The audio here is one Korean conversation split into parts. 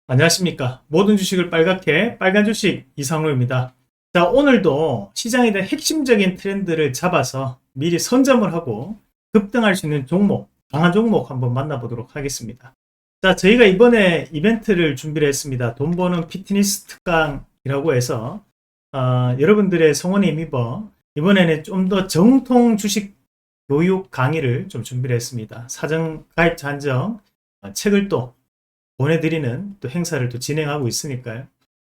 안녕하십니까. 모든 주식을 빨갛게 빨간 주식 이상로입니다. 자, 오늘도 시장에 대한 핵심적인 트렌드를 잡아서 미리 선점을 하고 급등할 수 있는 종목, 강한 종목 한번 만나보도록 하겠습니다. 자, 저희가 이번에 이벤트를 준비를 했습니다. 돈 버는 피트니스 특강이라고 해서 여러분들의 성원에 힘입어 이번에는 좀 더 정통 주식 교육 강의를 좀 준비를 했습니다. 사전 가입자 한정 책을 또 보내드리는 또 행사를 또 진행하고 있으니까요.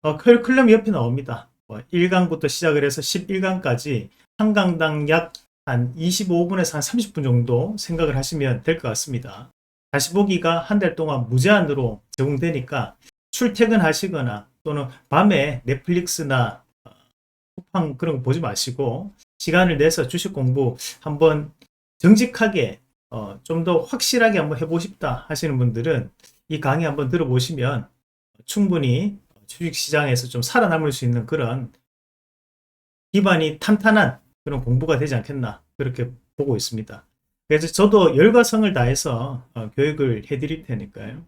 커리큘럼 옆에 나옵니다. 1강부터 시작을 해서 11강까지 한 강당 약 한 25분에서 한 30분 정도 생각을 하시면 될 것 같습니다. 다시 보기가 한 달 동안 무제한으로 제공되니까 출퇴근하시거나 또는 밤에 넷플릭스나 쿠팡 그런 거 보지 마시고 시간을 내서 주식 공부 한번 정직하게 좀 더 확실하게 한번 해보고 싶다 하시는 분들은 이 강의 한번 들어보시면 충분히 주식시장에서 좀 살아남을 수 있는 그런 기반이 탄탄한 그런 공부가 되지 않겠나 그렇게 보고 있습니다. 그래서 저도 열과 성을 다해서 교육을 해드릴 테니까요.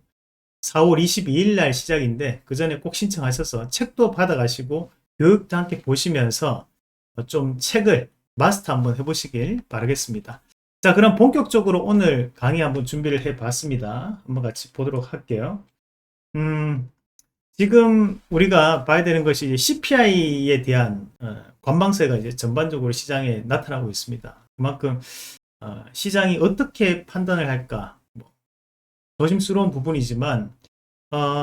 4월 22일 날 시작인데 그 전에 꼭 신청하셔서 책도 받아가시고 교육도 함께 보시면서 좀 책을 마스터 한번 해보시길 바라겠습니다. 자, 그럼 본격적으로 오늘 강의 한번 준비를 해봤습니다. 한번 같이 보도록 할게요. 지금 우리가 봐야 되는 것이 CPI에 대한 관망세가 이제 전반적으로 시장에 나타나고 있습니다. 그만큼 시장이 어떻게 판단을 할까 조심스러운 부분이지만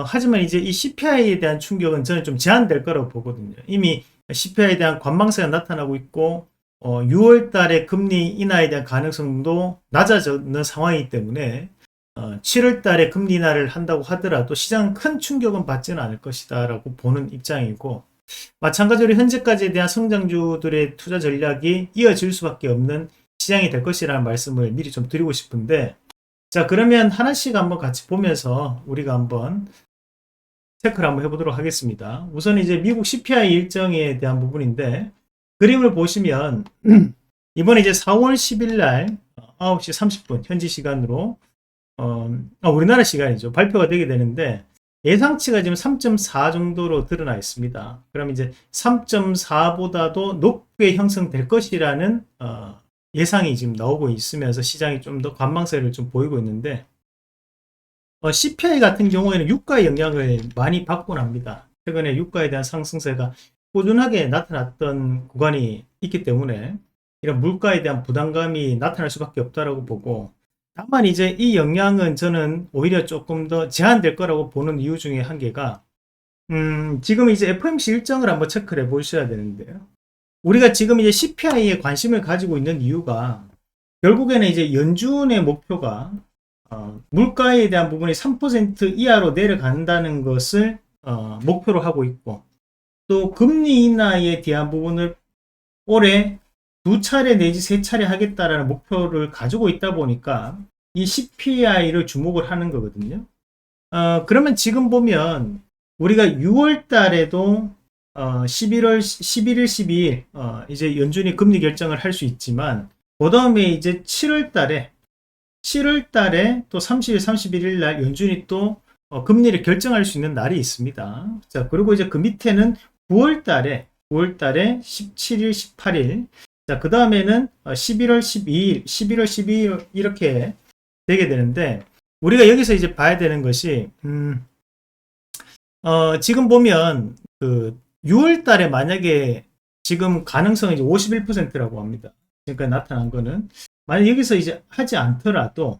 하지만 이제 이 CPI에 대한 충격은 저는 좀 제한될 거라고 보거든요. 이미 CPI에 대한 관망세가 나타나고 있고 6월 달에 금리 인하에 대한 가능성도 낮아지는 상황이기 때문에 7월 달에 금리 인하를 한다고 하더라도 시장은 큰 충격은 받지는 않을 것이다 라고 보는 입장이고, 마찬가지로 현재까지에 대한 성장주들의 투자 전략이 이어질 수밖에 없는 시장이 될 것이라는 말씀을 미리 좀 드리고 싶은데, 자, 그러면 하나씩 한번 같이 보면서 우리가 한번 체크를 한번 해보도록 하겠습니다. 우선 이제 미국 CPI 일정에 대한 부분인데, 그림을 보시면 이번에 이제 4월 10일 날 9시 30분 현지 시간으로 우리나라 시간이죠. 발표가 되게 되는데 예상치가 지금 3.4 정도로 드러나 있습니다. 그럼 이제 3.4보다도 높게 형성될 것이라는 예상이 지금 나오고 있으면서 시장이 좀 더 관망세를 좀 보이고 있는데 CPI 같은 경우에는 유가의 영향을 많이 받곤 합니다. 최근에 유가에 대한 상승세가 꾸준하게 나타났던 구간이 있기 때문에 이런 물가에 대한 부담감이 나타날 수밖에 없다라고 보고, 다만 이제 이 영향은 저는 오히려 조금 더 제한될 거라고 보는 이유 중에 한 개가 지금 이제 FOMC 일정을 한번 체크를 해 보셔야 되는데요. 우리가 지금 이제 CPI에 관심을 가지고 있는 이유가 결국에는 이제 연준의 목표가 물가에 대한 부분이 3% 이하로 내려간다는 것을 목표로 하고 있고, 또 금리 인하에 대한 부분을 올해 2차례 내지 3차례 하겠다라는 목표를 가지고 있다 보니까 이 CPI를 주목을 하는 거거든요. 그러면 지금 보면 우리가 6월 달에도 11일, 12일 이제 연준이 금리 결정을 할 수 있지만 그 다음에 이제 7월 달에 또 30일, 31일 날 연준이 또 금리를 결정할 수 있는 날이 있습니다. 자, 그리고 이제 그 밑에는 9월 달에 17일, 18일. 자, 그 다음에는 11월 12일 이렇게 되게 되는데, 우리가 여기서 이제 봐야 되는 것이, 지금 보면, 6월 달에 만약에 지금 가능성이 이제 51%라고 합니다. 지금까지 나타난 거는. 만약 여기서 이제 하지 않더라도,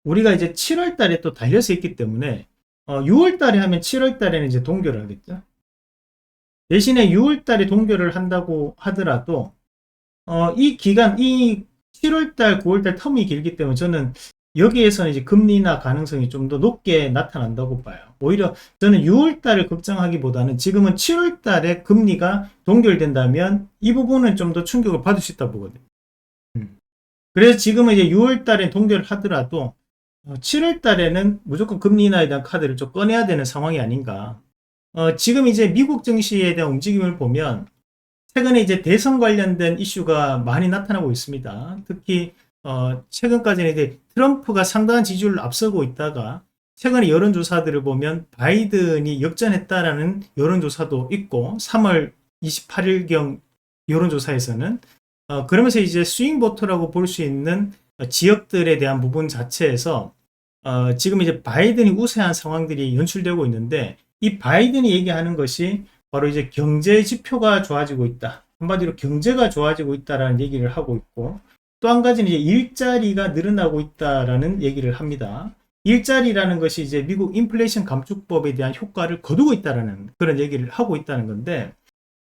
우리가 이제 7월 달에 또 달려서 있기 때문에, 6월 달에 하면 7월 달에는 이제 동결을 하겠죠. 대신에 6월 달에 동결을 한다고 하더라도, 이 기간, 이 7월달, 9월달 텀이 길기 때문에 저는 여기에서는 이제 금리 인하 가능성이 좀 더 높게 나타난다고 봐요. 오히려 저는 6월달을 걱정하기보다는 지금은 7월달에 금리가 동결된다면 이 부분은 좀 더 충격을 받을 수 있다 보거든요. 그래서 지금은 이제 6월달에 동결을 하더라도 7월달에는 무조건 금리 인하에 대한 카드를 좀 꺼내야 되는 상황이 아닌가. 지금 이제 미국 증시에 대한 움직임을 보면 최근에 이제 대선 관련된 이슈가 많이 나타나고 있습니다. 특히 최근까지는 이제 트럼프가 상당한 지지율을 앞서고 있다가 최근에 여론조사들을 보면 바이든이 역전했다라는 여론조사도 있고 3월 28일경 여론조사에서는 그러면서 이제 스윙보터라고 볼 수 있는 지역들에 대한 부분 자체에서 지금 이제 바이든이 우세한 상황들이 연출되고 있는데 이 바이든이 얘기하는 것이 바로 이제 경제 지표가 좋아지고 있다. 한마디로 경제가 좋아지고 있다라는 얘기를 하고 있고 또 한 가지는 이제 일자리가 늘어나고 있다라는 얘기를 합니다. 일자리라는 것이 이제 미국 인플레이션 감축법에 대한 효과를 거두고 있다라는 그런 얘기를 하고 있다는 건데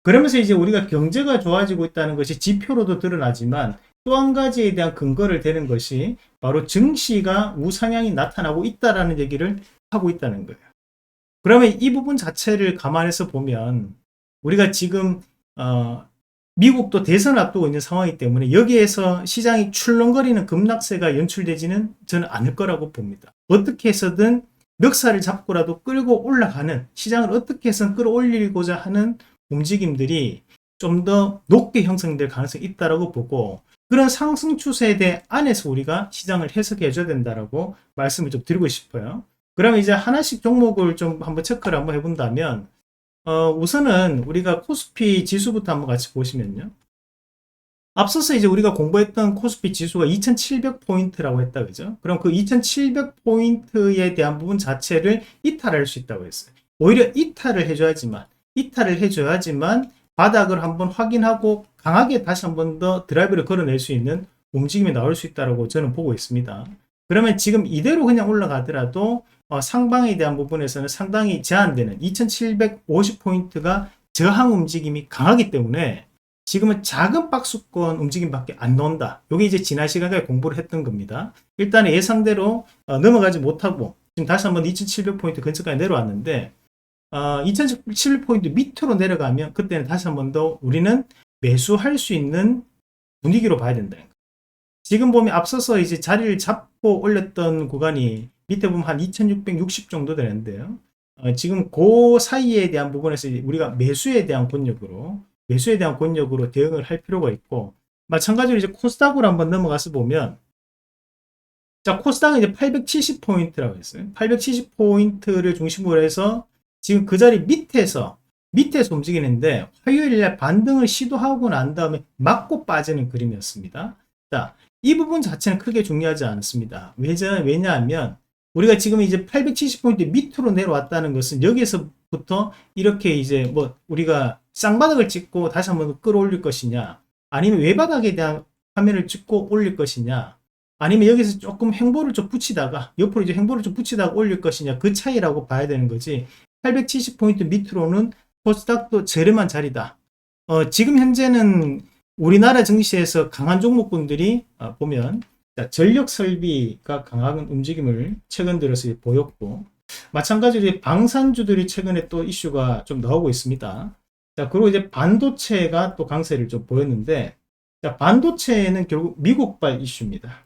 그러면서 이제 우리가 경제가 좋아지고 있다는 것이 지표로도 드러나지만 또 한 가지에 대한 근거를 대는 것이 바로 증시가 우상향이 나타나고 있다라는 얘기를 하고 있다는 거예요. 그러면 이 부분 자체를 감안해서 보면 우리가 지금 미국도 대선을 앞두고 있는 상황이기 때문에 여기에서 시장이 출렁거리는 급락세가 연출되지는 저는 않을 거라고 봅니다. 어떻게 해서든 멱살을 잡고라도 끌고 올라가는 시장을 어떻게 해서든 끌어올리고자 하는 움직임들이 좀 더 높게 형성될 가능성이 있다고 보고 그런 상승 추세에 대해 안에서 우리가 시장을 해석해 줘야 된다라고 말씀을 좀 드리고 싶어요. 그러면 이제 하나씩 종목을 좀 한번 체크를 한번 해본다면 우선은 우리가 코스피 지수부터 한번 같이 보시면요. 앞서서 이제 우리가 공부했던 코스피 지수가 2700포인트라고 했다 그죠? 그럼 그 2700포인트에 대한 부분 자체를 이탈할 수 있다고 했어요. 오히려 이탈을 해줘야지만 바닥을 한번 확인하고 강하게 다시 한번 더 드라이브를 걸어낼 수 있는 움직임이 나올 수 있다고 저는 보고 있습니다. 그러면 지금 이대로 그냥 올라가더라도 상방에 대한 부분에서는 상당히 제한되는 2750포인트가 저항 움직임이 강하기 때문에 지금은 작은 박스권 움직임밖에 안 나온다. 이게 이제 지난 시간에 공부를 했던 겁니다. 일단 예상대로 넘어가지 못하고 지금 다시 한번 2700포인트 근처까지 내려왔는데 2700포인트 밑으로 내려가면 그때는 다시 한번 더 우리는 매수할 수 있는 분위기로 봐야 된다. 지금 보면 앞서서 이제 자리를 잡고 올렸던 구간이 밑에 보면 한 2660 정도 되는데요. 지금 그 사이에 대한 부분에서 우리가 매수에 대한 권역으로 대응을 할 필요가 있고 마찬가지로 이제 코스닥으로 한번 넘어가서 보면 자 코스닥은 이제 870포인트라고 했어요. 870포인트를 중심으로 해서 지금 그 자리 밑에서 움직이는데 화요일에 반등을 시도하고 난 다음에 맞고 빠지는 그림이었습니다. 자, 이 부분 자체는 크게 중요하지 않습니다. 왜냐하면 우리가 지금 이제 870포인트 밑으로 내려왔다는 것은 여기에서부터 이렇게 이제 뭐 우리가 쌍바닥을 찍고 다시 한번 끌어올릴 것이냐 아니면 외바닥에 대한 화면을 찍고 올릴 것이냐 아니면 여기서 조금 행보를 좀 붙이다가 옆으로 이제 행보를 좀 붙이다가 올릴 것이냐 그 차이라고 봐야 되는 거지 870포인트 밑으로는 코스닥도 저렴한 자리다. 지금 현재는 우리나라 증시에서 강한 종목군들이 보면 전력 설비가 강한 움직임을 최근 들어서 보였고 마찬가지로 방산주들이 최근에 또 이슈가 좀 나오고 있습니다. 자, 그리고 이제 반도체가 또 강세를 좀 보였는데 자, 반도체는 결국 미국발 이슈입니다.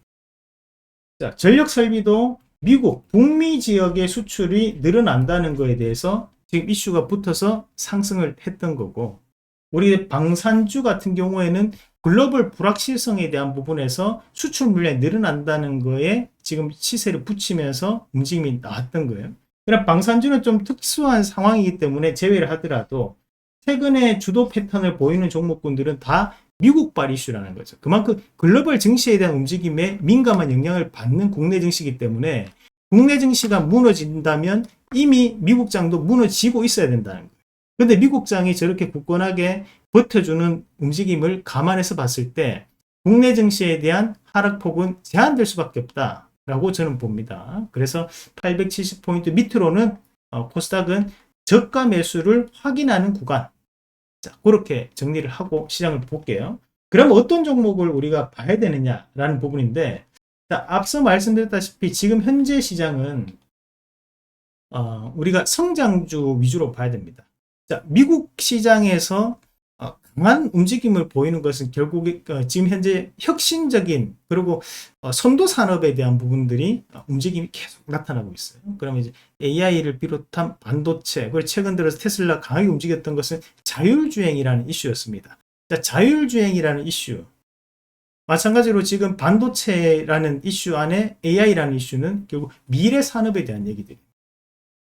자, 전력 설비도 미국 북미 지역의 수출이 늘어난다는 것에 대해서 지금 이슈가 붙어서 상승을 했던 거고 우리 방산주 같은 경우에는 글로벌 불확실성에 대한 부분에서 수출 물량이 늘어난다는 거에 지금 시세를 붙이면서 움직임이 나왔던 거예요. 그럼 방산주는 좀 특수한 상황이기 때문에 제외를 하더라도 최근에 주도 패턴을 보이는 종목군들은 다 미국발 이슈라는 거죠. 그만큼 글로벌 증시에 대한 움직임에 민감한 영향을 받는 국내 증시이기 때문에 국내 증시가 무너진다면 이미 미국장도 무너지고 있어야 된다는 거예요. 근데 미국장이 저렇게 굳건하게 버텨주는 움직임을 감안해서 봤을 때 국내 증시에 대한 하락폭은 제한될 수밖에 없다라고 저는 봅니다. 그래서 870포인트 밑으로는 코스닥은 저가 매수를 확인하는 구간. 자, 그렇게 정리를 하고 시장을 볼게요. 그럼 어떤 종목을 우리가 봐야 되느냐라는 부분인데 자, 앞서 말씀드렸다시피 지금 현재 시장은 우리가 성장주 위주로 봐야 됩니다. 자, 미국 시장에서 강한 움직임을 보이는 것은 결국 지금 현재 혁신적인 그리고 선도 산업에 대한 부분들이 움직임이 계속 나타나고 있어요. 그러면 이제 AI를 비롯한 반도체 그리고 최근 들어서 테슬라 강하게 움직였던 것은 자율주행이라는 이슈였습니다. 자, 자율주행이라는 이슈 마찬가지로 지금 반도체라는 이슈 안에 AI라는 이슈는 결국 미래 산업에 대한 얘기들이에요.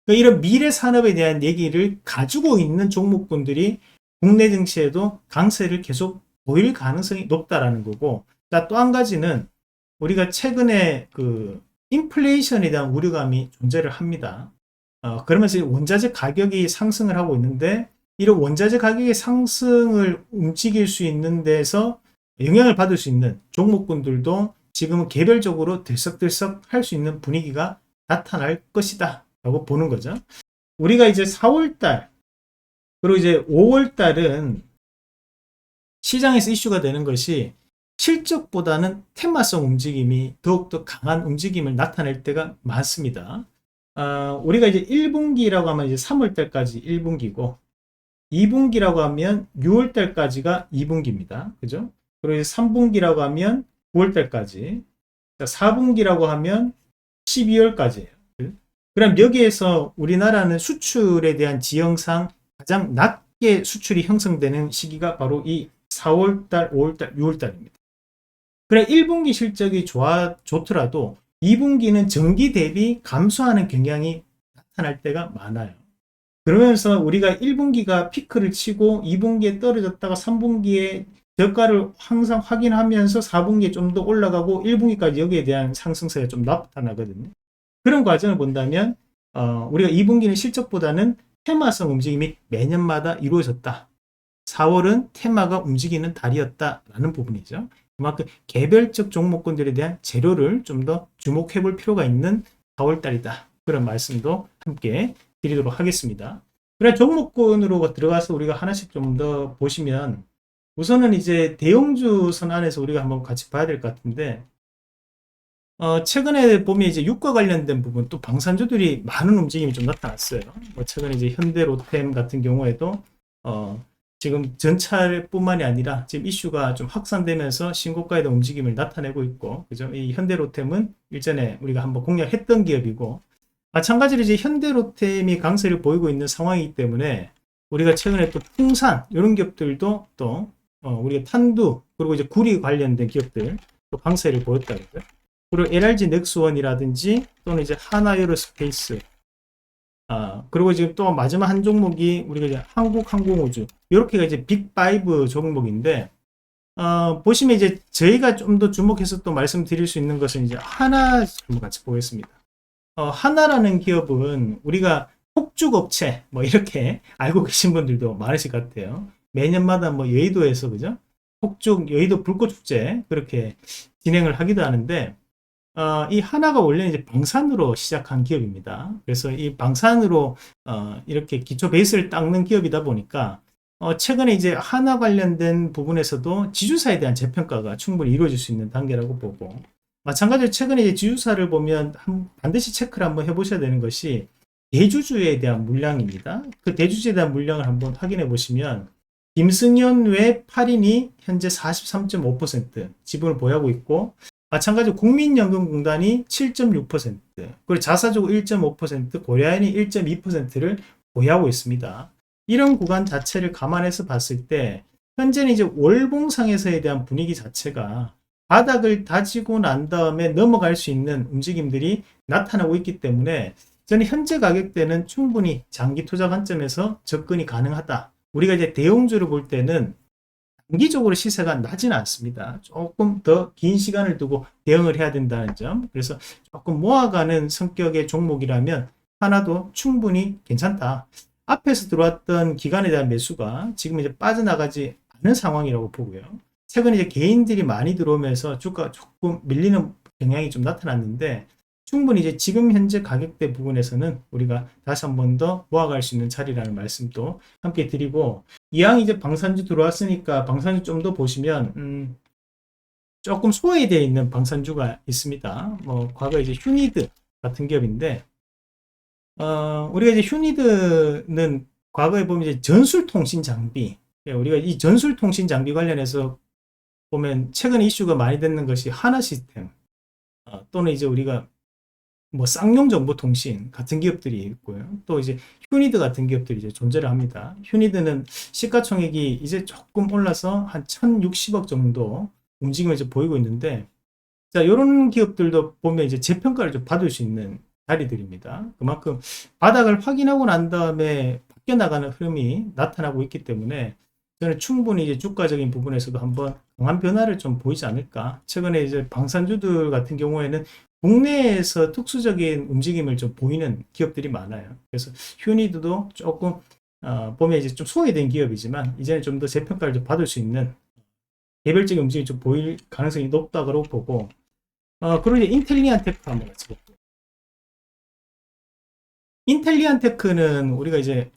그러니까 이런 미래 산업에 대한 얘기를 가지고 있는 종목군들이 국내 증시에도 강세를 계속 보일 가능성이 높다라는 거고, 또 한 가지는 우리가 최근에 그 인플레이션에 대한 우려감이 존재를 합니다. 그러면서 원자재 가격이 상승을 하고 있는데, 이런 원자재 가격의 상승을 움직일 수 있는 데서 영향을 받을 수 있는 종목군들도 지금은 개별적으로 들썩들썩 할 수 있는 분위기가 나타날 것이다 라고 보는 거죠. 우리가 이제 4월달 그리고 이제 5월달은 시장에서 이슈가 되는 것이 실적보다는 테마성 움직임이 더욱더 강한 움직임을 나타낼 때가 많습니다. 우리가 이제 1분기라고 하면 이제 3월달까지 1분기고, 2분기라고 하면 6월달까지가 2분기입니다. 그죠? 그리고 이제 3분기라고 하면 9월달까지, 4분기라고 하면 12월까지예요. 그럼 여기에서 우리나라는 수출에 대한 지형상 가장 낮게 수출이 형성되는 시기가 바로 이 4월달, 5월달, 6월달입니다. 그래 1분기 실적이 좋더라도 2분기는 전기 대비 감소하는 경향이 나타날 때가 많아요. 그러면서 우리가 1분기가 피크를 치고 2분기에 떨어졌다가 3분기에 저가를 항상 확인하면서 4분기에 좀 더 올라가고 1분기까지 여기에 대한 상승세가 좀 나타나거든요. 그런 과정을 본다면 우리가 2분기는 실적보다는 테마성 움직임이 매년마다 이루어졌다. 4월은 테마가 움직이는 달이었다라는 부분이죠. 그만큼 개별적 종목군들에 대한 재료를 좀 더 주목해 볼 필요가 있는 4월달이다. 그런 말씀도 함께 드리도록 하겠습니다. 그래 종목군으로 들어가서 우리가 하나씩 좀 더 보시면, 우선은 이제 대형주 선 안에서 우리가 한번 같이 봐야 될 것 같은데, 최근에 보면 이제 유가 관련된 부분, 또 방산주들이 많은 움직임이 좀 나타났어요. 최근에 이제 현대로템 같은 경우에도 지금 전차뿐만이 아니라 지금 이슈가 좀 확산되면서 신고가에 대한 움직임을 나타내고 있고, 그죠? 이 현대로템은 일전에 우리가 한번 공략했던 기업이고, 마찬가지로 이제 현대로템이 강세를 보이고 있는 상황이기 때문에 우리가 최근에 또 풍산 이런 기업들도 또 우리가 탄두 그리고 이제 구리 관련된 기업들 또 강세를 보였다고요. 그리고 LRG 넥스원이라든지 또는 이제 하나에어로스페이스, 그리고 지금 또 마지막 한 종목이 우리가 이제 한국항공우주, 이렇게가 이제 빅5 종목인데, 보시면 이제 저희가 좀 더 주목해서 또 말씀드릴 수 있는 것은 이제 하나 한번 같이 보겠습니다. 하나라는 기업은 우리가 폭죽업체 뭐 이렇게 알고 계신 분들도 많으실 것 같아요. 매년마다 뭐 여의도에서 그죠? 폭죽 여의도 불꽃축제 그렇게 진행을 하기도 하는데, 이 하나가 원래 이제 방산으로 시작한 기업입니다. 그래서 이 방산으로 이렇게 기초 베이스를 닦는 기업이다 보니까 최근에 이제 하나 관련된 부분에서도 지주사에 대한 재평가가 충분히 이루어질 수 있는 단계라고 보고, 마찬가지로 최근에 이제 지주사를 보면 반드시 체크를 한번 해보셔야 되는 것이 대주주에 대한 물량입니다. 그 대주주에 대한 물량을 한번 확인해 보시면 김승현 외 8인이 현재 43.5% 지분을 보유하고 있고, 마찬가지로 국민연금공단이 7.6%, 그리고 자사주고 1.5%, 고려아연이 1.2%를 보유하고 있습니다. 이런 구간 자체를 감안해서 봤을 때 현재는 이제 월봉상에서에 대한 분위기 자체가 바닥을 다지고 난 다음에 넘어갈 수 있는 움직임들이 나타나고 있기 때문에 저는 현재 가격대는 충분히 장기 투자 관점에서 접근이 가능하다. 우리가 이제 대형주를 볼 때는 단기적으로 시세가 나지는 않습니다. 조금 더 긴 시간을 두고 대응을 해야 된다는 점. 그래서 조금 모아가는 성격의 종목이라면 하나도 충분히 괜찮다. 앞에서 들어왔던 기간에 대한 매수가 지금 이제 빠져나가지 않은 상황이라고 보고요. 최근에 이제 개인들이 많이 들어오면서 주가가 조금 밀리는 경향이 좀 나타났는데, 충분히 이제 지금 현재 가격대 부분에서는 우리가 다시 한 번 더 모아갈 수 있는 자리라는 말씀도 함께 드리고, 이왕 이제 방산주 들어왔으니까 방산주 좀 더 보시면 조금 소외되어 있는 방산주가 있습니다. 과거에 이제 휴니드 같은 기업인데, 우리가 이제 휴니드는 과거에 보면 이제 전술통신 장비, 우리가 이 전술통신 장비 관련해서 보면 최근 이슈가 많이 되는 것이 하나 시스템, 또는 이제 우리가 뭐 쌍용 정보통신 같은 기업들이 있고요. 또 이제 휴니드 같은 기업들이 이제 존재를 합니다. 휴니드는 시가총액이 이제 조금 올라서 한 1060억 정도 움직임을 이제 보이고 있는데, 자, 이런 기업들도 보면 이제 재평가를 좀 받을 수 있는 자리들입니다. 그만큼 바닥을 확인하고 난 다음에 바뀌어 나가는 흐름이 나타나고 있기 때문에 저는 충분히 이제 주가적인 부분에서도 한번 강한 변화를 좀 보이지 않을까. 최근에 이제 방산주들 같은 경우에는 국내에서 특수적인 움직임을 좀 보이는 기업들이 많아요. 그래서 휴니드도 조금 보면 이제 좀 소외된 기업이지만 이제는 좀 더 재평가를 좀 받을 수 있는 개별적인 움직임이 좀 보일 가능성이 높다고 보고, 그리고 이제 인텔리안 테크 한번 같이 볼게요. 인텔리안 테크는 우리가 이제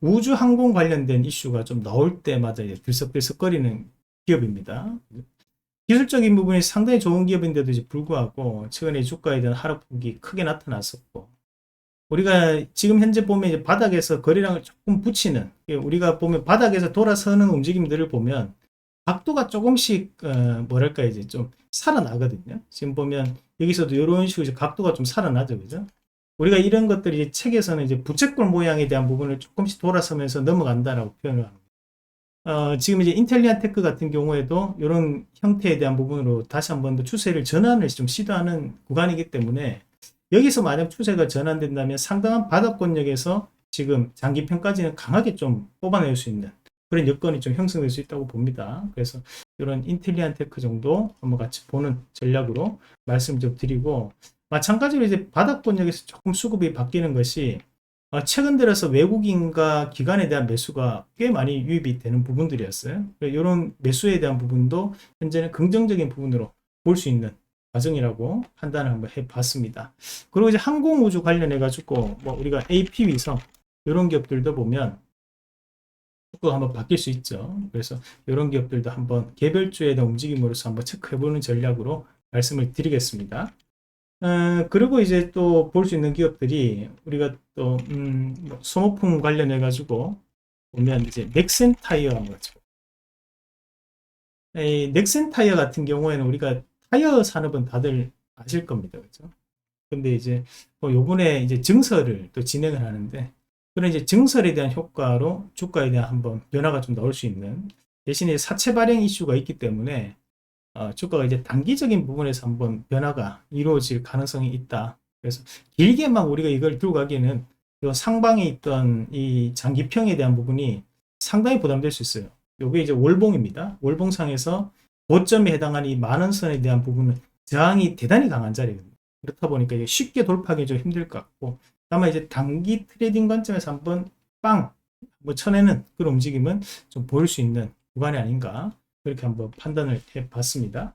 우주 항공 관련된 이슈가 좀 나올 때마다 이제 들썩들썩거리는 기업입니다. 기술적인 부분이 상당히 좋은 기업인데도 이제 불구하고 최근에 주가에 대한 하락폭이 크게 나타났었고, 우리가 지금 현재 보면 이제 바닥에서 거래량을 조금 붙이는, 우리가 보면 바닥에서 돌아서는 움직임들을 보면 각도가 조금씩 뭐랄까 이제 좀 살아나거든요. 지금 보면 여기서도 이런 식으로 이제 각도가 좀 살아나죠, 그죠? 우리가 이런 것들이 이제 책에서는 이제 부채꼴 모양에 대한 부분을 조금씩 돌아서면서 넘어간다라고 표현을 합니다. 지금 이제 인텔리안 테크 같은 경우에도 이런 형태에 대한 부분으로 다시 한번 더 추세를 전환을 좀 시도하는 구간이기 때문에, 여기서 만약 추세가 전환된다면 상당한 바닥권역에서 지금 장기평까지는 강하게 좀 뽑아낼 수 있는 그런 여건이 좀 형성될 수 있다고 봅니다. 그래서 이런 인텔리안 테크 정도 한번 같이 보는 전략으로 말씀 좀 드리고, 마찬가지로 이제 바닥권역에서 조금 수급이 바뀌는 것이 최근 들어서 외국인과 기관에 대한 매수가 꽤 많이 유입이 되는 부분들이었어요. 이런 매수에 대한 부분도 현재는 긍정적인 부분으로 볼 수 있는 과정이라고 판단을 한번 해봤습니다. 그리고 이제 항공우주 관련해 가지고 뭐 우리가 AP 위성 이런 기업들도 보면 조금 한번 바뀔 수 있죠. 그래서 이런 기업들도 한번 개별주에 대한 움직임으로서 한번 체크해보는 전략으로 말씀을 드리겠습니다. 그리고 이제 또 볼 수 있는 기업들이 우리가 또 뭐 소모품 관련해 가지고 보면 이제 넥센 타이어 한번 같이 이 넥센 타이어 같은 경우에는 우리가 타이어 산업은 다들 아실 겁니다. 그죠? 근데 이제 뭐 요번에 이제 증설을 또 진행을 하는데, 그런 이제 증설에 대한 효과로 주가에 대한 한번 변화가 좀 나올 수 있는, 대신에 사채 발행 이슈가 있기 때문에 주가가 이제 단기적인 부분에서 한번 변화가 이루어질 가능성이 있다. 그래서 길게만 우리가 이걸 들고 가기에는 요 상방에 있던 이 장기평에 대한 부분이 상당히 부담될 수 있어요. 요게 이제 월봉입니다. 월봉상에서 고점에 해당하는 이 만원선에 대한 부분은 저항이 대단히 강한 자리거든요. 그렇다 보니까 이게 쉽게 돌파하기 좀 힘들 것 같고, 다만 이제 단기 트레이딩 관점에서 한번 뭐 쳐내는 그런 움직임은 좀 보일 수 있는 구간이 아닌가, 그렇게 한번 판단을 해봤습니다.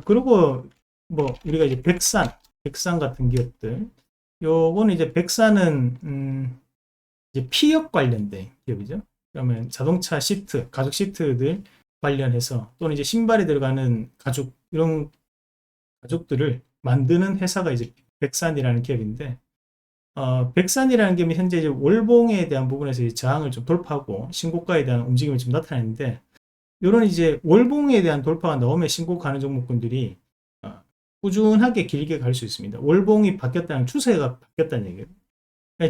그리고 뭐 우리가 이제 백산 같은 기업들, 요거는 이제 백산은 이제 피혁 관련된 기업이죠. 그러면 자동차 시트, 가죽 시트들 관련해서, 또는 이제 신발에 들어가는 가죽, 이런 가죽들을 만드는 회사가 이제 백산이라는 기업인데, 백산이라는 기업이 현재 이제 월봉에 대한 부분에서 이제 저항을 좀 돌파하고 신고가에 대한 움직임을 좀 나타내는데, 이런 이제 월봉에 대한 돌파가 나오면 신고가는 종목군들이 꾸준하게 길게 갈 수 있습니다. 월봉이 바뀌었다는, 추세가 바뀌었다는 얘기예요.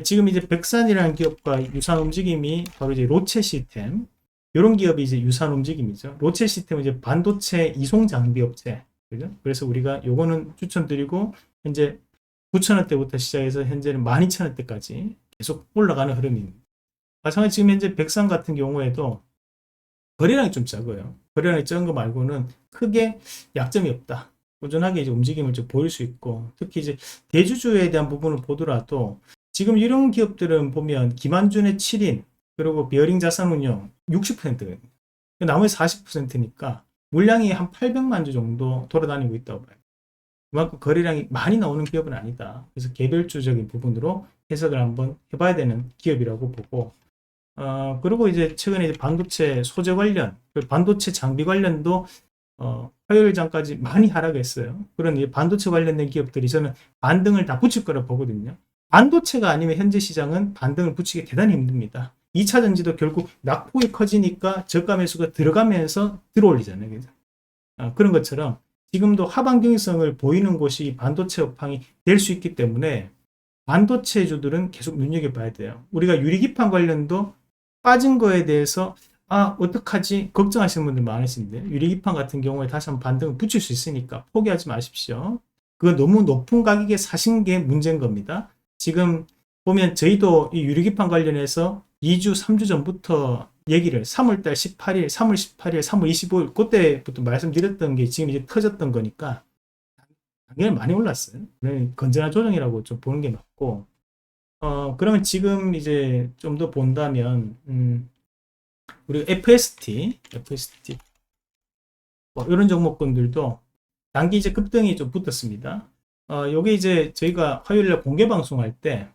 지금 이제 백산이라는 기업과 유사한 움직임이 바로 이제 로체 시스템, 이런 기업이 이제 유사한 움직임이죠. 로체 시스템은 이제 반도체 이송 장비 업체, 그죠? 그래서 우리가 요거는 추천드리고, 현재 9,000원대부터 시작해서 현재는 12,000원대까지 계속 올라가는 흐름입니다. 마찬가지 지금 현재 백산 같은 경우에도 거래량이 좀 작아요. 거래량이 적은 거 말고는 크게 약점이 없다. 꾸준하게 이제 움직임을 좀 보일 수 있고, 특히 이제 대주주에 대한 부분을 보더라도 지금 이런 기업들은 보면 김한준의 7인, 그리고 비어링 자산운용 60%, 나머지 40%니까 물량이 한 800만 주 정도 돌아다니고 있다고 봐요. 그만큼 거래량이 많이 나오는 기업은 아니다. 그래서 개별주적인 부분으로 해석을 한번 해봐야 되는 기업이라고 보고, 그리고 이제 최근에 이제 반도체 소재 관련, 반도체 장비 관련도 화요일 전까지 많이 하락했어요. 그런 이제 반도체 관련된 기업들이 저는 반등을 다 붙일 거라 보거든요. 반도체가 아니면 현재 시장은 반등을 붙이기 대단히 힘듭니다. 2차 전지도 결국 낙폭이 커지니까 저가 매수가 들어가면서 들어올리잖아요. 그죠? 그런 것처럼 지금도 하방 경직성을 보이는 곳이 반도체 업황이 될 수 있기 때문에 반도체주들은 계속 눈여겨봐야 돼요. 우리가 유리기판 관련도 빠진 거에 대해서 어떡하지? 걱정하시는 분들 많으신데, 유리기판 같은 경우에 다시 한번 반등을 붙일 수 있으니까 포기하지 마십시오. 그거 너무 높은 가격에 사신 게 문제인 겁니다. 지금 보면 저희도 이 유리기판 관련해서 2주, 3주 전부터 얘기를 3월달 18일, 3월 18일, 3월 25일 그때부터 말씀드렸던 게 지금 이제 터졌던 거니까 당연히 많이 올랐어요. 건전한 조정이라고 좀 보는 게 맞고, 그러면 지금 이제 좀 더 본다면, 우리 FST 뭐 이런 종목군들도 단기 이제 급등이 좀 붙었습니다. 요게 이제 저희가 화요일날 공개 방송할 때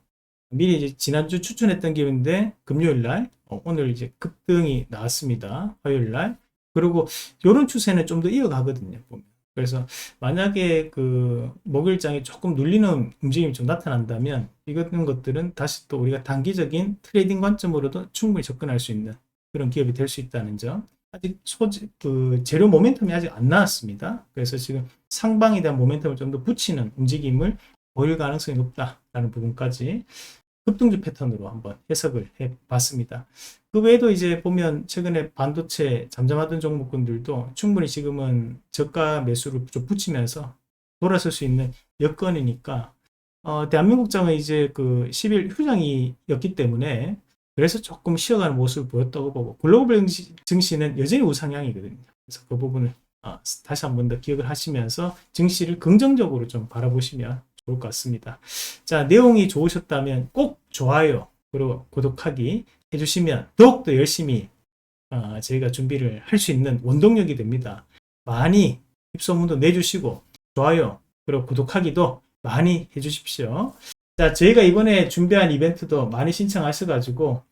미리 이제 지난주 추천했던 기업인데 금요일날 오늘 이제 급등이 나왔습니다. 화요일날. 그리고 요런 추세는 좀 더 이어가거든요. 보면. 그래서 만약에 그 목요일장에 조금 눌리는 움직임이 좀 나타난다면 이런 것들은 다시 또 우리가 단기적인 트레이딩 관점으로도 충분히 접근할 수 있는 그런 기업이 될 수 있다는 점. 아직 그 재료 모멘텀이 아직 안 나왔습니다. 그래서 지금 상방에 대한 모멘텀을 좀 더 붙이는 움직임을 보일 가능성이 높다라는 부분까지 급등주 패턴으로 한번 해석을 해 봤습니다. 그 외에도 이제 보면 최근에 반도체 잠잠하던 종목군들도 충분히 지금은 저가 매수를 좀 붙이면서 돌아설 수 있는 여건이니까 대한민국장은 이제 그 10일 휴장이었기 때문에 그래서 조금 쉬어가는 모습을 보였다고 보고 글로벌 증시는 여전히 우상향이거든요. 그래서 그 부분을 다시 한 번 더 기억을 하시면서 증시를 긍정적으로 좀 바라보시면 좋을 것 같습니다. 자, 내용이 좋으셨다면 꼭 좋아요 그리고 구독하기 해주시면 더욱더 열심히 저희가 준비를 할 수 있는 원동력이 됩니다. 많이 입소문도 내주시고 좋아요 그리고 구독하기도 많이 해주십시오. 자, 저희가 이번에 준비한 이벤트도 많이 신청하셔가지고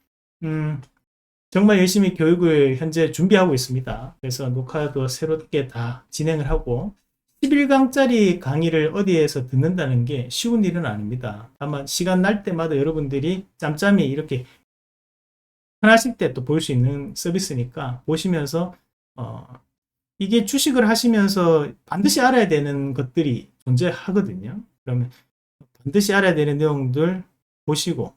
정말 열심히 교육을 현재 준비하고 있습니다. 그래서 녹화도 새롭게 다 진행을 하고 11강짜리 강의를 어디에서 듣는다는 게 쉬운 일은 아닙니다. 다만 시간 날 때마다 여러분들이 짬짬이 이렇게 편하실 때 또 볼 수 있는 서비스니까 보시면서 이게 주식을 하시면서 반드시 알아야 되는 것들이 존재하거든요. 그러면 반드시 알아야 되는 내용들 보시고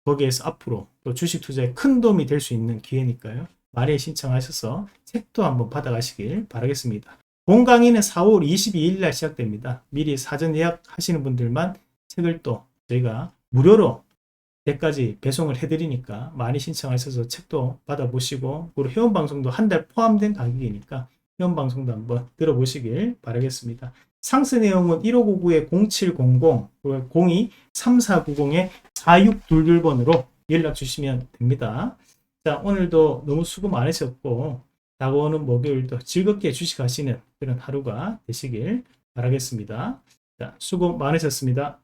거기에서 앞으로 또 주식 투자에 큰 도움이 될 수 있는 기회니까요. 말에 신청하셔서 책도 한번 받아가시길 바라겠습니다. 본 강의는 4월 22일 날 시작됩니다. 미리 사전 예약하시는 분들만 책을 또 저희가 무료로 때까지 배송을 해드리니까 많이 신청하셔서 책도 받아보시고 그리고 회원방송도 한 달 포함된 가격이니까 회원방송도 한번 들어보시길 바라겠습니다. 상세 내용은 1599-0700 02-3490-4622번으로 연락 주시면 됩니다. 자, 오늘도 너무 수고 많으셨고 다가오는 목요일도 즐겁게 주식하시는 그런 하루가 되시길 바라겠습니다. 자, 수고 많으셨습니다.